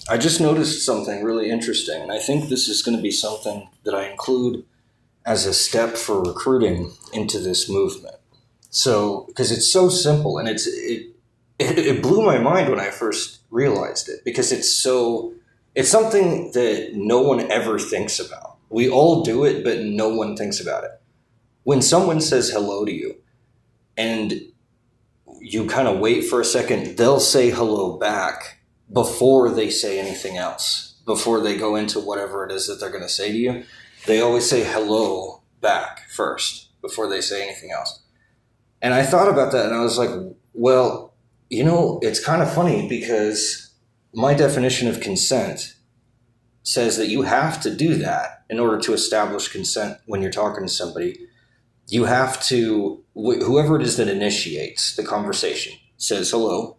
I just noticed something really interesting, and I think this is going to be something that I include as a step for recruiting into this movement. So, because it's so simple, and it blew my mind when I first realized it, because it's something that no one ever thinks about. We all do it, but no one thinks about it. When someone says hello to you, and you kind of wait for a second, they'll say hello back before they say anything else, before they go into whatever it is that they're going to say to you. They always say hello back first before they say anything else. And I thought about that and I was like, well, it's kind of funny because my definition of consent says that you have to do that in order to establish consent when you're talking to somebody. You have to, whoever it is that initiates the conversation says hello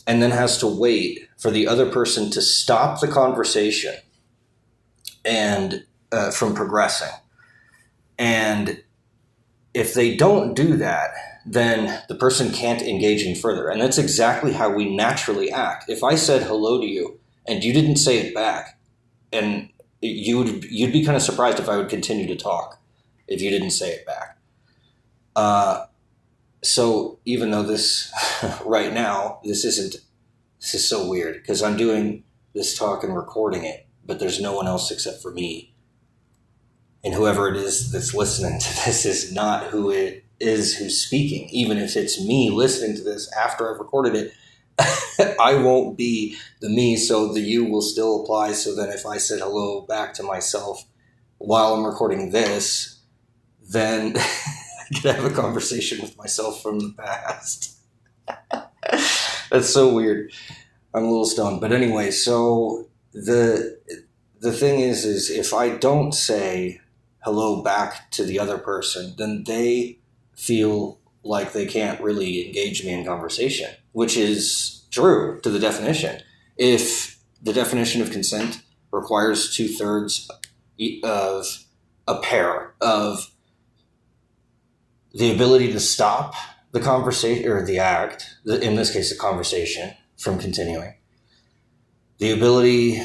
and then has to wait for the other person to stop the conversation and from progressing. And if they don't do that, then the person can't engage in further. And that's exactly how we naturally act. If I said hello to you and you didn't say it back, and you'd be kind of surprised if I would continue to talk if you didn't say it back. So even though this right now, this is so weird because I'm doing this talk and recording it, but there's no one else except for me. And whoever it is that's listening to this is not who it is who's speaking. Even if it's me listening to this after I've recorded it, I won't be the me, so the you will still apply. So then if I said hello back to myself while I'm recording this, then I could have a conversation with myself from the past. That's so weird. I'm a little stoned. But anyway, so the thing is if I don't say hello back to the other person, then they feel like they can't really engage me in conversation, which is true to the definition. If the definition of consent requires 2/3 of a pair of the ability to stop the conversation or the act, in this case, the conversation from continuing, the ability,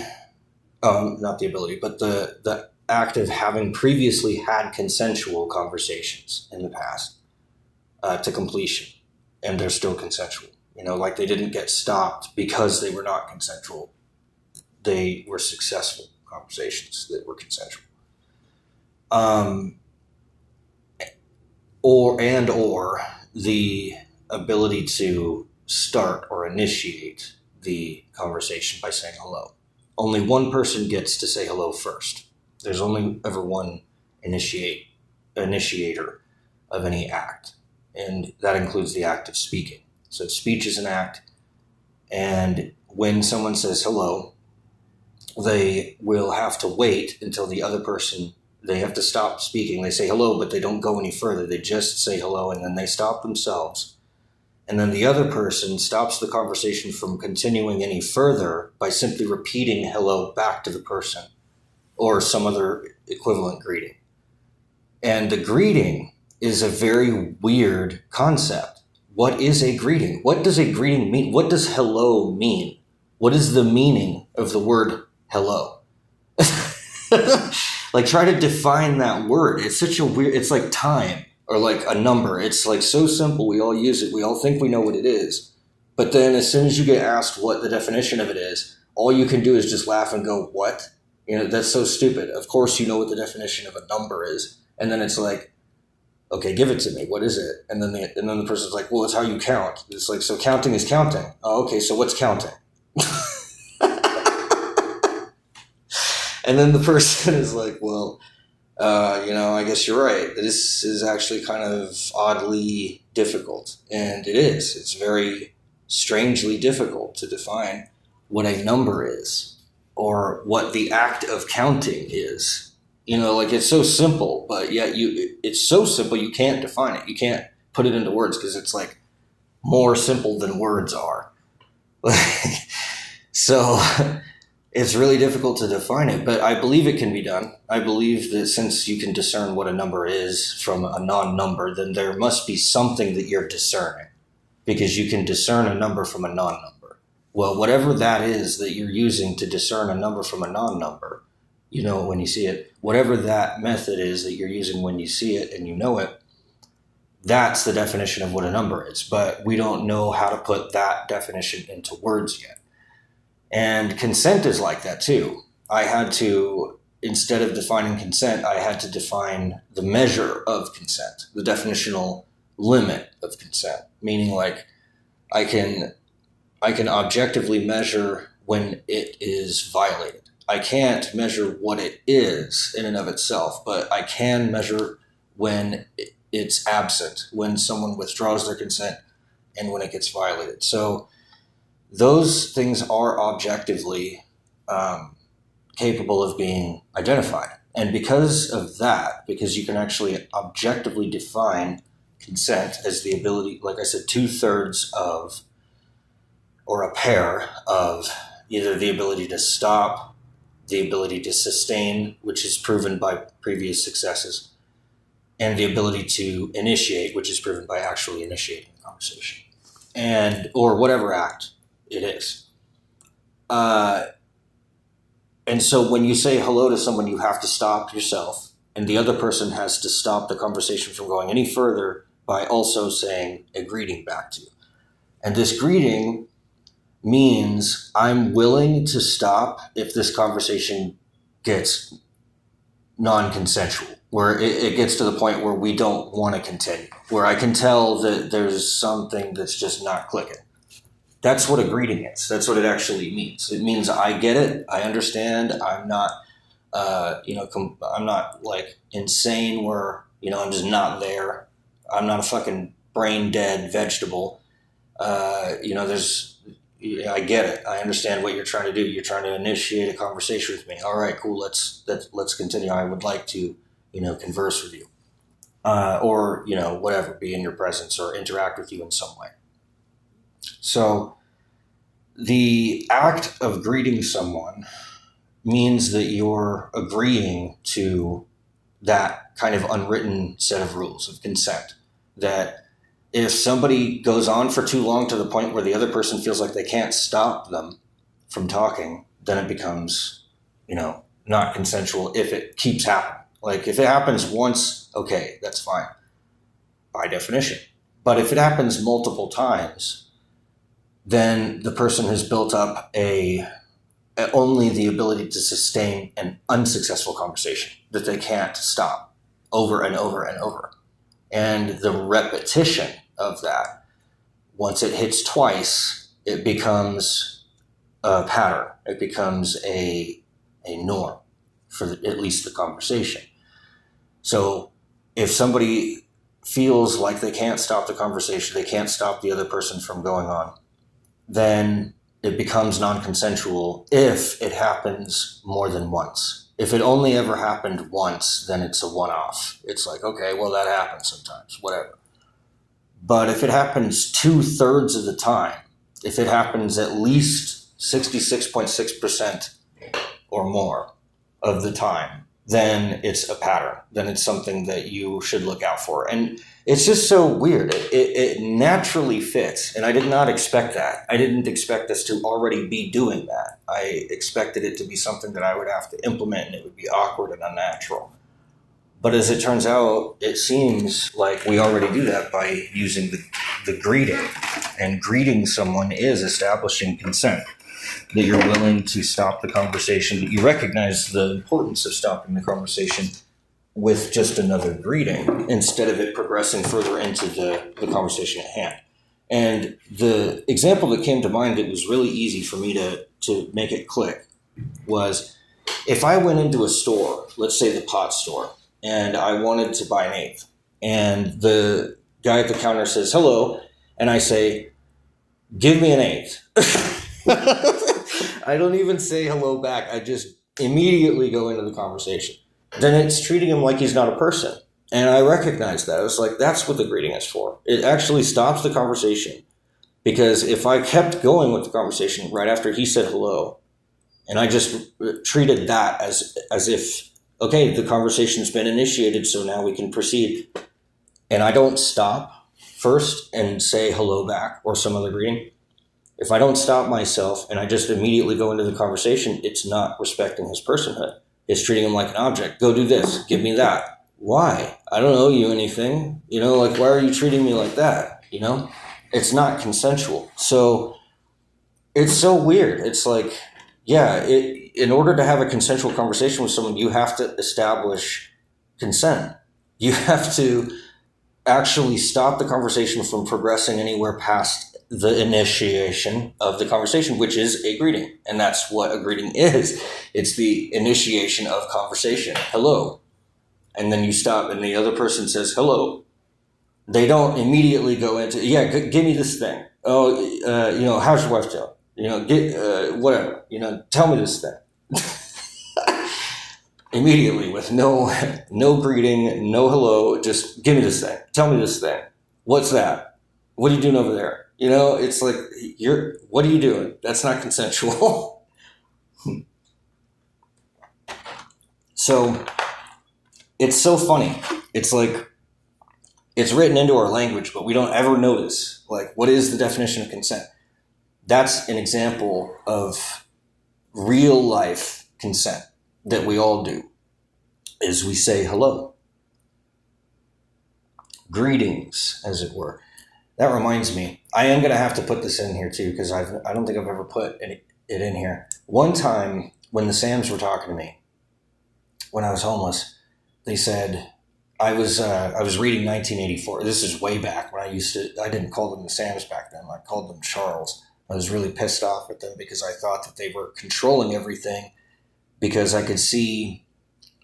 not the ability, but the act of having previously had consensual conversations in the past to completion, and they're still consensual. Like they didn't get stopped because they were not consensual. They were successful conversations that were consensual. Or the ability to start or initiate the conversation by saying hello. Only one person gets to say hello first. There's only ever one initiator of any act, and that includes the act of speaking. So speech is an act, and when someone says hello, they will have to wait until the other person, they have to stop speaking. They say hello, but they don't go any further. They just say hello, and then they stop themselves. And then the other person stops the conversation from continuing any further by simply repeating hello back to the person or some other equivalent greeting. And the greeting is a very weird concept. What is a greeting? What does a greeting mean? What does hello mean? What is the meaning of the word hello? Like, try to define that word. It's such a weird, it's like time or like a number. It's like so simple. We all use it. We all think we know what it is. But then as soon as you get asked what the definition of it is, all you can do is just laugh and go, what? That's so stupid. Of course you know what the definition of a number is. And then it's like, okay, give it to me. What is it? And then the person's like, well, it's how you count. It's like, so counting is counting. Oh, okay, so what's counting? And then the person is like, well, I guess you're right. This is actually kind of oddly difficult. And it is. It's very strangely difficult to define what a number is or what the act of counting is. Like it's so simple, but yet it's so simple you can't define it. You can't put it into words because it's like more simple than words are. So it's really difficult to define it, but I believe it can be done. I believe that since you can discern what a number is from a non-number, then there must be something that you're discerning, because you can discern a number from a non-number. Well, whatever that is that you're using to discern a number from a non-number, you know it when you see it. Whatever that method is that you're using when you see it and you know it, that's the definition of what a number is. But we don't know how to put that definition into words yet. And consent is like that too. I had to, instead of defining consent, I had to define the measure of consent, the definitional limit of consent, meaning like I can objectively measure when it is violated. I can't measure what it is in and of itself, but I can measure when it's absent, when someone withdraws their consent and when it gets violated. So those things are objectively capable of being identified. And because of that, because you can actually objectively define consent as the ability, like I said, 2/3 of, or a pair of either the ability to stop, the ability to sustain, which is proven by previous successes, and the ability to initiate, which is proven by actually initiating the conversation, and or whatever act it is. And so when you say hello to someone, you have to stop yourself, and the other person has to stop the conversation from going any further by also saying a greeting back to you. And this greeting means I'm willing to stop if this conversation gets non-consensual, where it gets to the point where we don't want to continue, where I can tell that there's something that's just not clicking. That's what a greeting is. That's what it actually means. It means I get it. I understand. I'm not, I'm not like insane where, I'm just not there. I'm not a fucking brain dead vegetable. I get it. I understand what you're trying to do. You're trying to initiate a conversation with me. All right, cool. Let's continue. I would like to, converse with you, or whatever, be in your presence or interact with you in some way. So the act of greeting someone means that you're agreeing to that kind of unwritten set of rules of consent, that if somebody goes on for too long to the point where the other person feels like they can't stop them from talking, then it becomes, not consensual if it keeps happening. Like if it happens once, okay, that's fine by definition. But if it happens multiple times, then the person has built up only the ability to sustain an unsuccessful conversation that they can't stop over and over and over. And the repetition of that, once it hits twice, it becomes a pattern. It becomes a norm for at least the conversation. So if somebody feels like they can't stop the conversation, they can't stop the other person from going on, then it becomes non-consensual if it happens more than once. If it only ever happened once, then it's a one-off. It's like, okay, well, that happens sometimes, whatever. But if it happens 2/3 of the time, if it happens at least 66.6% or more of the time, then it's a pattern. Then it's something that you should look out for. And it's just so weird. It naturally fits. And I did not expect that. I didn't expect us to already be doing that. I expected it to be something that I would have to implement and it would be awkward and unnatural. But as it turns out, it seems like we already do that by using the greeting. And greeting someone is establishing consent, that you're willing to stop the conversation, that you recognize the importance of stopping the conversation with just another greeting instead of it progressing further into the conversation at hand. And the example that came to mind that was really easy for me to make it click was if I went into a store, let's say the pot store, and I wanted to buy an eighth, and the guy at the counter says, hello, and I say, give me an eighth. I don't even say hello back. I just immediately go into the conversation. Then it's treating him like he's not a person. And I recognize that. I was like, that's what the greeting is for. It actually stops the conversation. Because if I kept going with the conversation right after he said hello, and I just treated that as if, okay, the conversation's been initiated, so now we can proceed. And I don't stop first and say hello back or some other greeting. If I don't stop myself and I just immediately go into the conversation, it's not respecting his personhood. It's treating him like an object. Go do this. Give me that. Why? I don't owe you anything. Like, why are you treating me like that? It's not consensual. So it's so weird. It's like, yeah, in order to have a consensual conversation with someone, you have to establish consent. You have to actually stop the conversation from progressing anywhere past the initiation of the conversation, which is a greeting. And that's what a greeting is. It's the initiation of conversation. Hello. And then you stop and the other person says, hello. They don't immediately go into, yeah, give me this thing. Oh, how's your wife doing? Whatever, tell me this thing. Immediately with no greeting, no hello, just give me this thing. Tell me this thing. What's that? What are you doing over there? It's like, what are you doing? That's not consensual. So it's so funny. It's like, it's written into our language, but we don't ever notice, like, what is the definition of consent? That's an example of real life consent that we all do, is we say hello. Greetings, as it were. That reminds me, I am going to have to put this in here too, because I don't think I've ever put it in here. One time when the Sams were talking to me, when I was homeless, they said, I was reading 1984. This is way back when I didn't call them the Sams back then. I called them Charles. I was really pissed off at them because I thought that they were controlling everything, because I could see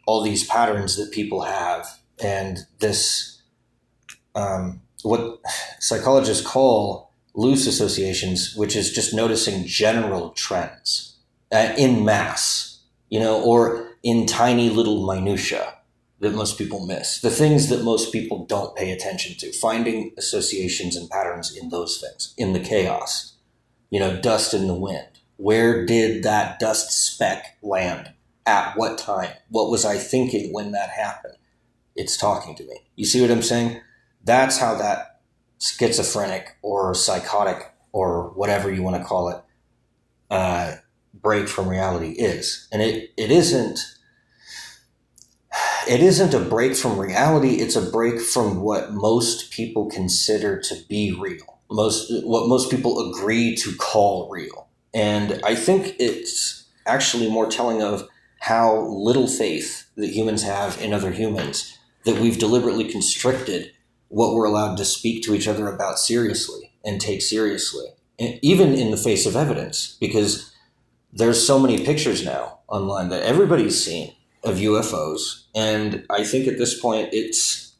all these patterns that people have, and this, what psychologists call loose associations, which is just noticing general trends in mass, or in tiny little minutia that most people miss. The things that most people don't pay attention to, finding associations and patterns in those things, in the chaos, dust in the wind. Where did that dust speck land? At what time? What was I thinking when that happened? It's talking to me. You see what I'm saying? That's how that schizophrenic or psychotic or whatever you want to call it, break from reality is. And it isn't a break from reality. It's a break from what most people consider to be real. What most people agree to call real. And I think it's actually more telling of how little faith that humans have in other humans, that we've deliberately constricted what we're allowed to speak to each other about seriously and take seriously, and even in the face of evidence, because there's so many pictures now online that everybody's seen of UFOs. And I think at this point, it's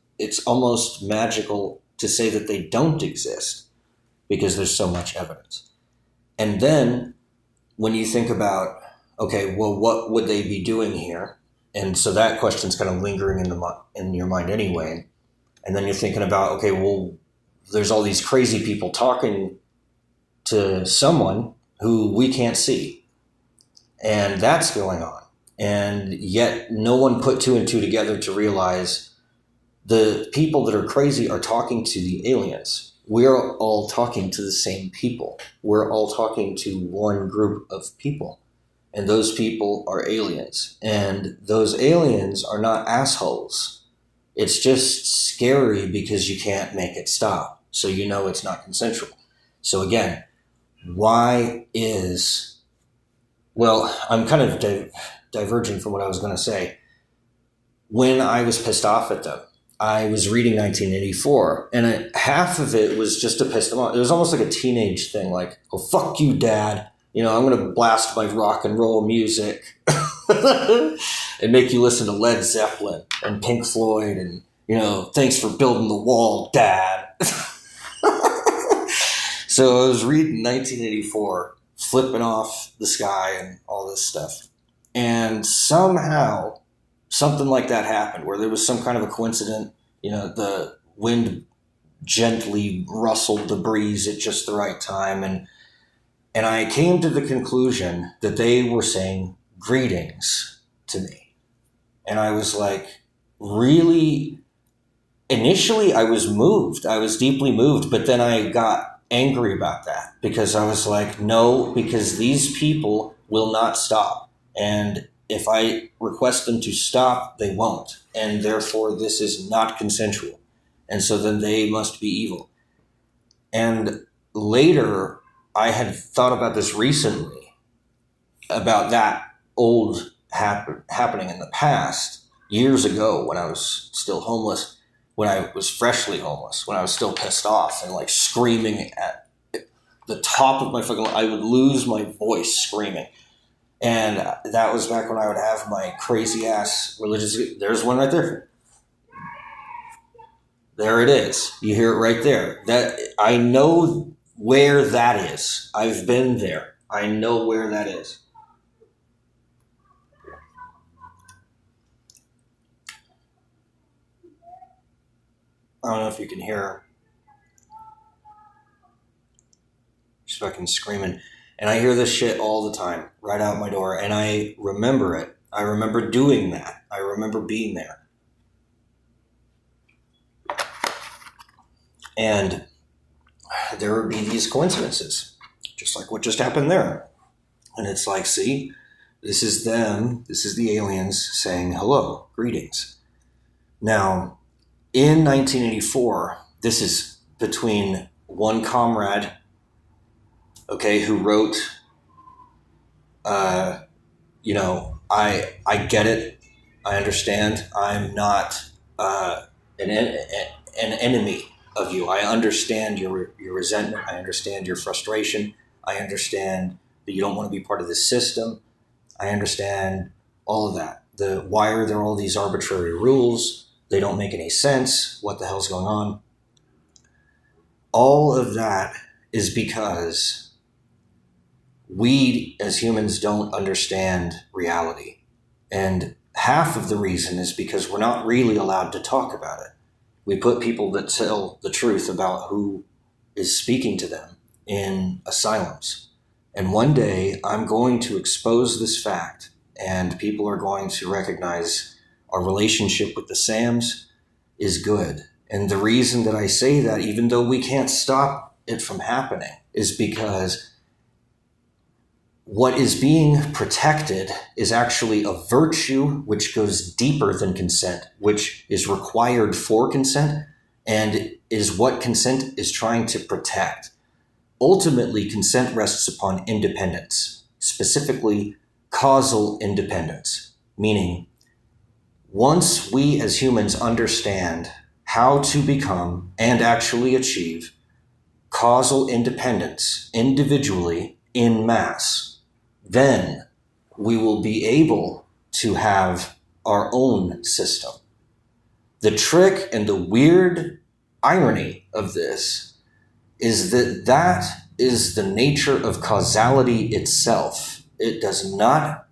almost magical to say that they don't exist, because there's so much evidence. And then when you think about, okay, well, what would they be doing here? And so that question's kind of lingering in your mind anyway. And then you're thinking about, okay, well, there's all these crazy people talking to someone who we can't see. And that's going on. And yet no one put two and two together to realize the people that are crazy are talking to the aliens. We're all talking to the same people. We're all talking to one group of people. And those people are aliens. And those aliens are not assholes. It's just scary because you can't make it stop. So it's not consensual. So again, why is... Well, I'm kind of diverging from what I was going to say. When I was pissed off at them, I was reading 1984, and half of it was just to piss them off. It was almost like a teenage thing, like, oh, fuck you, Dad. I'm going to blast my rock and roll music and make you listen to Led Zeppelin and Pink Floyd and, thanks for building the wall, Dad. So I was reading 1984, flipping off the sky and all this stuff. And somehow something like that happened, where there was some kind of a coincidence. The wind gently rustled the breeze at just the right time. And I came to the conclusion that they were saying greetings to me. And I was like, really? Initially, I was moved. I was deeply moved. But then I got angry about that because I was like, no, because these people will not stop. And if I request them to stop, they won't. And therefore, this is not consensual. And so then they must be evil. And later, I had thought about this recently, about that old happening in the past, years ago when I was still homeless, when I was freshly homeless, when I was still pissed off and like screaming at the top of my fucking, I would lose my voice screaming. And that was back when I would have my crazy ass religious, there's one right there. There it is. You hear it right there. That I know where that is. I've been there. I know where that is. I don't know if you can hear just fucking screaming. And I hear this shit all the time, right out my door. And I remember it. I remember doing that. I remember being there. And there would be these coincidences, just like what just happened there. And it's like, see, this is them. This is the aliens saying hello, greetings. Now, in 1984, this is between one comrade, okay, who wrote, I get it. I understand. I'm not an enemy of you. I understand your resentment. I understand your frustration. I understand that you don't want to be part of this system. I understand all of that. Why are there all these arbitrary rules? They don't make any sense. What the hell's going on? All of that is because we as humans don't understand reality. And half of the reason is because we're not really allowed to talk about it. We put people that tell the truth about who is speaking to them in asylums. And one day I'm going to expose this fact, and people are going to recognize our relationship with the SAMs is good. And the reason that I say that, even though we can't stop it from happening, is because what is being protected is actually a virtue which goes deeper than consent, which is required for consent and is what consent is trying to protect. Ultimately, consent rests upon independence, specifically causal independence, meaning once we as humans understand how to become and actually achieve causal independence individually in mass, then we will be able to have our own system. The trick and the weird irony of this is that that is the nature of causality itself. It does not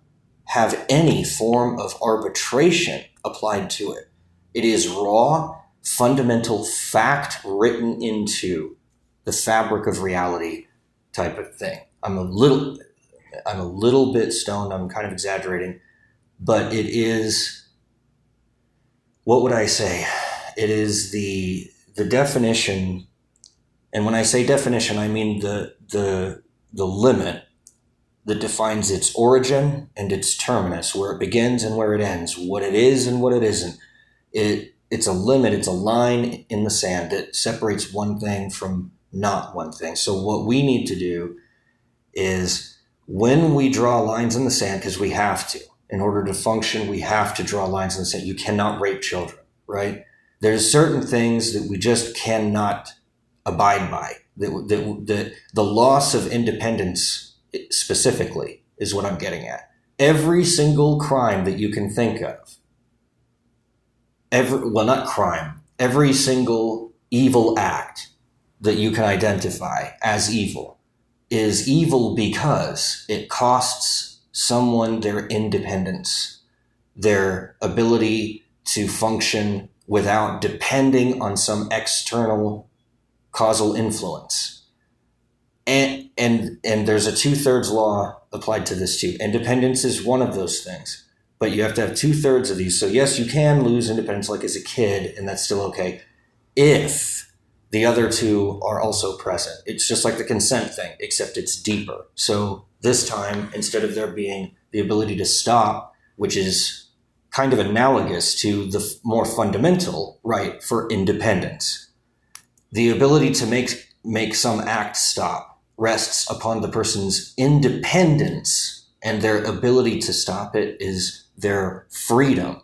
have any form of arbitration applied to it. It is raw, fundamental fact written into the fabric of reality type of thing. I'm a little bit stoned. I'm kind of exaggerating, but it is, what would I say? It is the definition. And when I say definition, I mean the limit that defines its origin and its terminus, where it begins and where it ends, what it is and what it isn't. It's a limit. It's a line in the sand that separates one thing from not one thing. So what we need to do is, when we draw lines in the sand, because we have to, in order to function, we have to draw lines in the sand. You cannot rape children, right? There's certain things that we just cannot abide by. The loss of independence specifically is what I'm getting at. Every single crime that you can think of, every single evil act that you can identify as evil is evil because it costs someone their independence, their ability to function without depending on some external causal influence. And there's a 2/3 law applied to this too. Independence is one of those things, but you have to have 2/3 of these. So yes, you can lose independence like as a kid, and that's still okay if the other two are also present. It's just like the consent thing, except it's deeper. So this time, instead of there being the ability to stop, which is kind of analogous to the more fundamental right for independence, the ability to make some act stop rests upon the person's independence, and their ability to stop it is their freedom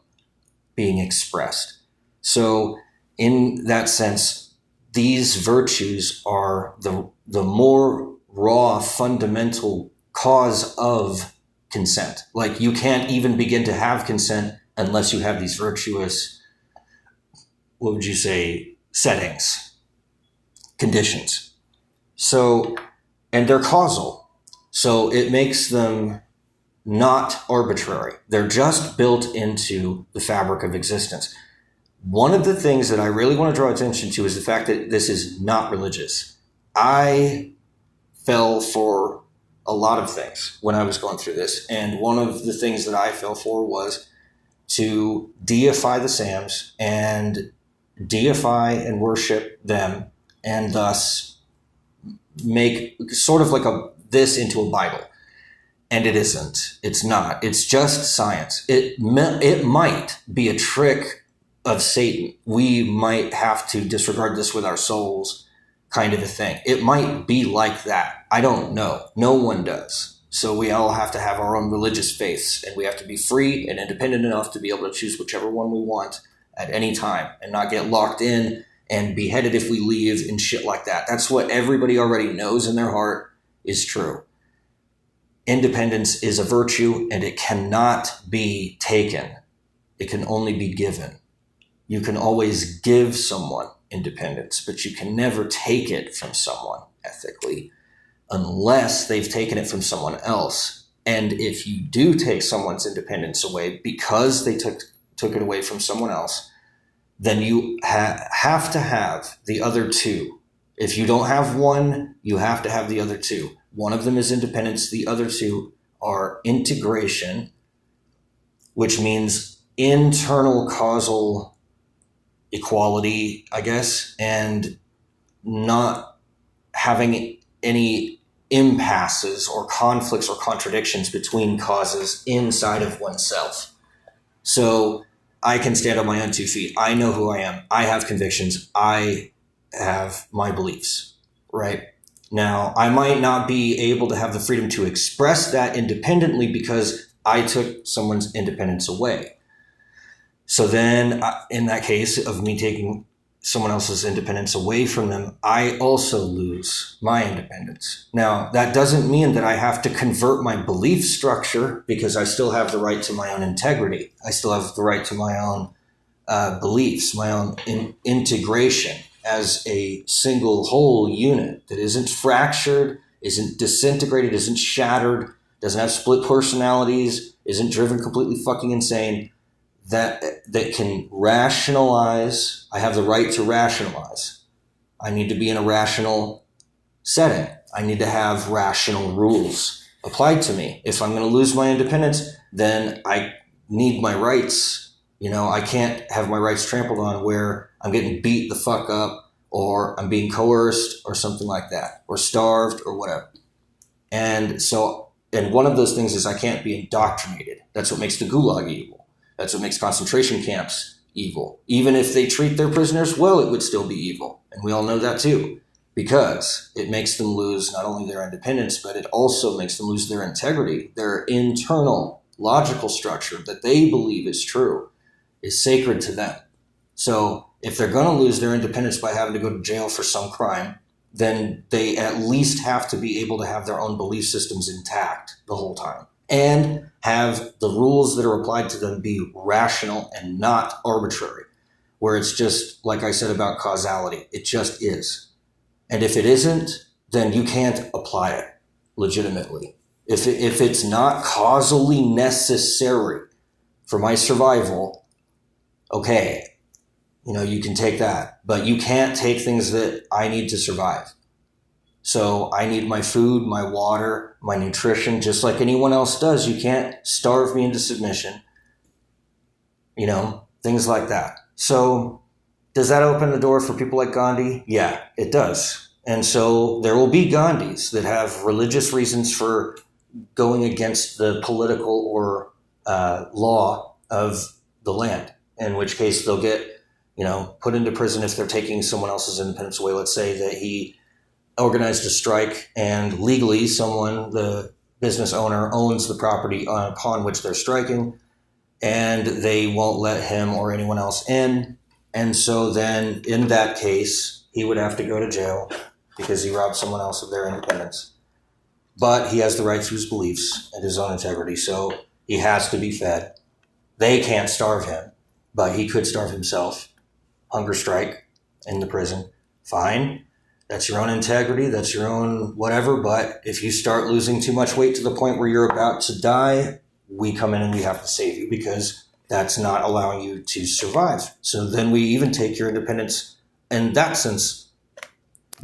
being expressed. So in that sense, these virtues are the more raw, fundamental cause of consent. Like, you can't even begin to have consent unless you have these virtuous, what would you say, settings, conditions. So, and they're causal. So it makes them not arbitrary. They're just built into the fabric of existence. One of the things that I really want to draw attention to is the fact that this is not religious. I fell for a lot of things when I was going through this. And one of the things that I fell for was to deify the Sams and deify and worship them, and thus make sort of like this into a Bible. And it isn't. It's not. It's just science. It might be a trick of Satan. We might have to disregard this with our souls, kind of a thing. It might be like that. I don't know. No one does. So we all have to have our own religious faiths, and we have to be free and independent enough to be able to choose whichever one we want at any time and not get locked in and beheaded if we leave and shit like that. That's what everybody already knows in their heart is true. Independence is a virtue, and it cannot be taken. It can only be given. You can always give someone independence, but you can never take it from someone ethically unless they've taken it from someone else. And if you do take someone's independence away because they took it away from someone else, then you have to have the other two. If you don't have one, you have to have the other two. One of them is independence. The other two are integration, which means internal causal equality, I guess, and not having any impasses or conflicts or contradictions between causes inside of oneself. So I can stand on my own 2 feet. I know who I am. I have convictions. I have my beliefs, right? Now, I might not be able to have the freedom to express that independently because I took someone's independence away. So then, in that case of me taking someone else's independence away from them, I also lose my independence. Now, that doesn't mean that I have to convert my belief structure, because I still have the right to my own integrity. I still have the right to my own beliefs, my own integration as a single whole unit that isn't fractured, isn't disintegrated, isn't shattered, doesn't have split personalities, isn't driven completely fucking insane, that can rationalize. I have the right to rationalize. I need to be in a rational setting. I need to have rational rules applied to me. If I'm going to lose my independence, then I need my rights. You know, I can't have my rights trampled on where I'm getting beat the fuck up, or I'm being coerced or something like that, or starved or whatever. And one of those things is I can't be indoctrinated. That's what makes the gulag evil. That's what makes concentration camps evil. Even if they treat their prisoners well, it would still be evil. And we all know that too, because it makes them lose not only their independence, but it also makes them lose their integrity. Their internal logical structure that they believe is true is sacred to them. So if they're going to lose their independence by having to go to jail for some crime, then they at least have to be able to have their own belief systems intact the whole time, and have the rules that are applied to them be rational and not arbitrary, where it's just, like I said about causality, it just is. And if it isn't, then you can't apply it legitimately. If it's not causally necessary for my survival, okay, you can take that, but you can't take things that I need to survive. So I need my food, my water, my nutrition, just like anyone else does. You can't starve me into submission, things like that. So Does that open the door for people like Gandhi? Yeah, it does. And so there will be Gandhis that have religious reasons for going against the political or law of the land, in which case they'll get, put into prison if they're taking someone else's independence away. Let's say that he organized a strike and legally someone, the business owner, owns the property upon which they're striking, and they won't let him or anyone else in. And so then in that case, he would have to go to jail because he robbed someone else of their independence. But he has the right to his beliefs and his own integrity, so he has to be fed. They can't starve him, but he could starve himself. Hunger strike in the prison. Fine. That's your own integrity. That's your own whatever. But if you start losing too much weight to the point where you're about to die, we come in and we have to save you because that's not allowing you to survive. So then we even take your independence, and that sense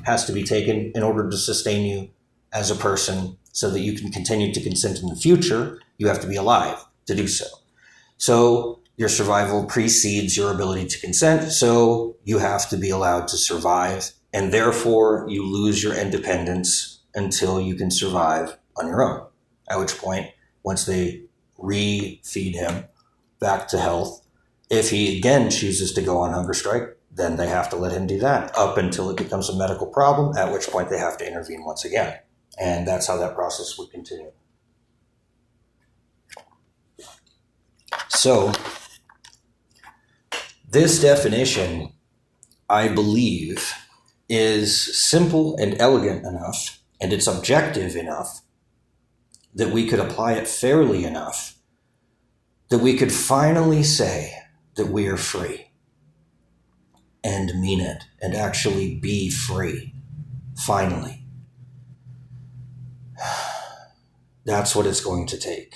has to be taken in order to sustain you as a person so that you can continue to consent in the future. You have to be alive to do so. So your survival precedes your ability to consent. So you have to be allowed to survive, and therefore you lose your independence until you can survive on your own. At which point, once they re-feed him back to health, if he again chooses to go on hunger strike, then they have to let him do that up until it becomes a medical problem, at which point they have to intervene once again. And that's how that process would continue. So this definition, I believe, is simple and elegant enough, and it's objective enough that we could apply it fairly enough that we could finally say that we are free and mean it and actually be free. Finally. That's what it's going to take.